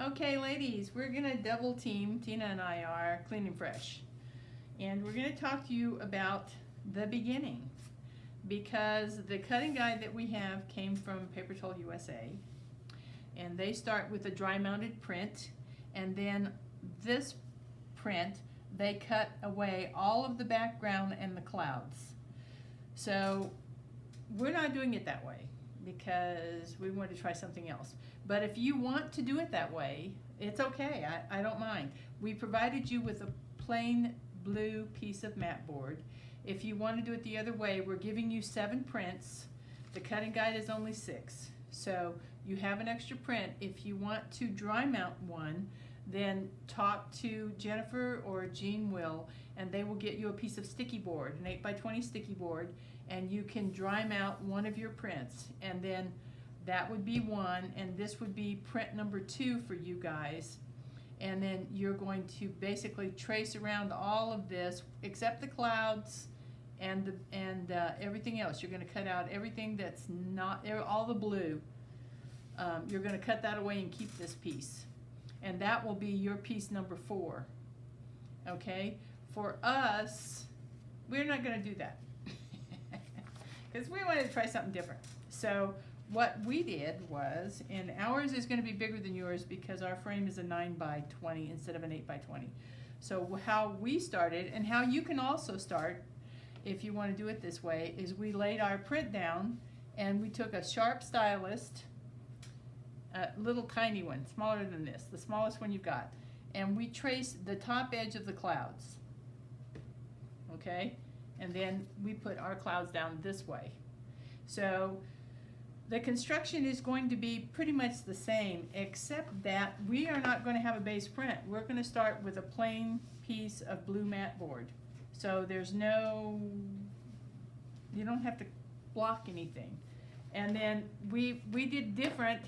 Okay, ladies, we're going to double team. Tina and I are Clean and Fresh. And we're going to talk to you about the beginning. Because the cutting guide that we have came from Paper Toll USA. And they start with a dry mounted print. And then this print, they cut away all of the background and the clouds. So we're not doing it that way because we want to try something else. But if you want to do it that way, it's okay. I don't mind. We provided you with a plain blue piece of mat board. If you want to do it the other way, we're giving you 7 prints. The cutting guide is only 6. So you have an extra print. If you want to dry mount one, then talk to Jennifer or Jean will, and they will get you a piece of sticky board, an 8x20 sticky board, and you can dry mount one of your prints. And then that would be one, and this would be print number 2 for you guys. And then you're going to basically trace around all of this except the clouds and everything else. You're going to cut out everything that's not all the blue. You're going to cut that away and keep this piece, and that will be your piece number 4. Okay, for us, we're not going to do that because we wanted to try something different. So what we did was, and ours is going to be bigger than yours because our frame is a 9x20 instead of an 8x20. So how we started, and how you can also start if you want to do it this way, is we laid our print down and we took a sharp stylist, a little tiny one, smaller than this, the smallest one you've got, and we traced the top edge of the clouds. Okay? And then we put our clouds down this way. So the construction is going to be pretty much the same, except that we are not going to have a base print. We're going to start with a plain piece of blue mat board. So there's no, you don't have to block anything. And then we did different.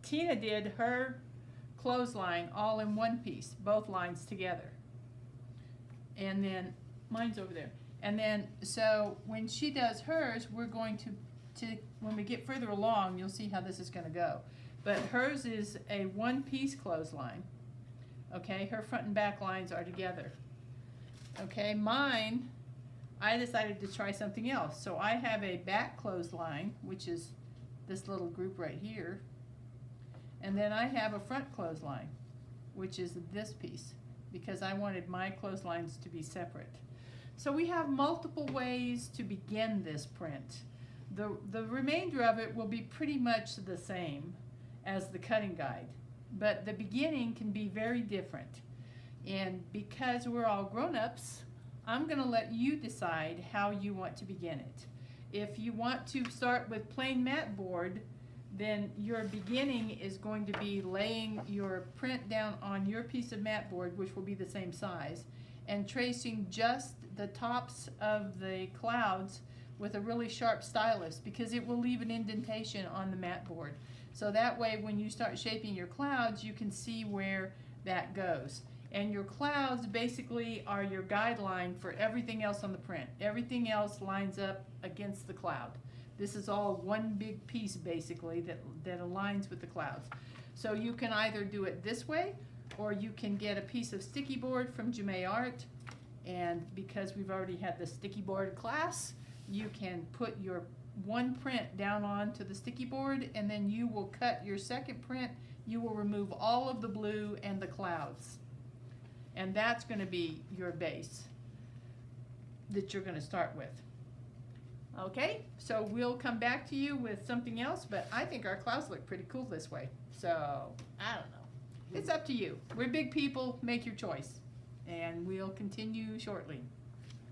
Tina did her clothesline all in one piece, both lines together. And then mine's over there. And then, so when she does hers, we're going to when we get further along, you'll see how this is going to go. But hers is a one-piece clothesline. Okay, her front and back lines are together. Okay, mine, I decided to try something else. So I have a back clothesline, which is this little group right here. And then I have a front clothesline, which is this piece, because I wanted my clotheslines to be separate. So we have multiple ways to begin this print. The remainder of it will be pretty much the same as the cutting guide, but the beginning can be very different. And because we're all grown-ups, I'm going to let you decide how you want to begin it. If you want to start with plain mat board, then your beginning is going to be laying your print down on your piece of mat board, which will be the same size, and tracing just the tops of the clouds with a really sharp stylus, because it will leave an indentation on the mat board. So that way when you start shaping your clouds, you can see where that goes. And your clouds basically are your guideline for everything else on the print. Everything else lines up against the cloud. This is all one big piece basically that aligns with the clouds. So you can either do it this way, or you can get a piece of sticky board from Jumé Art, and because we've already had the sticky board class, you can put your one print down onto the sticky board, and then you will cut your second print. You will remove all of the blue and the clouds, and that's going to be your base that you're going to start with. Okay, so we'll come back to you with something else, but I think our clouds look pretty cool this way, so I don't know. It's up to you. We're big people. Make your choice, and we'll continue shortly.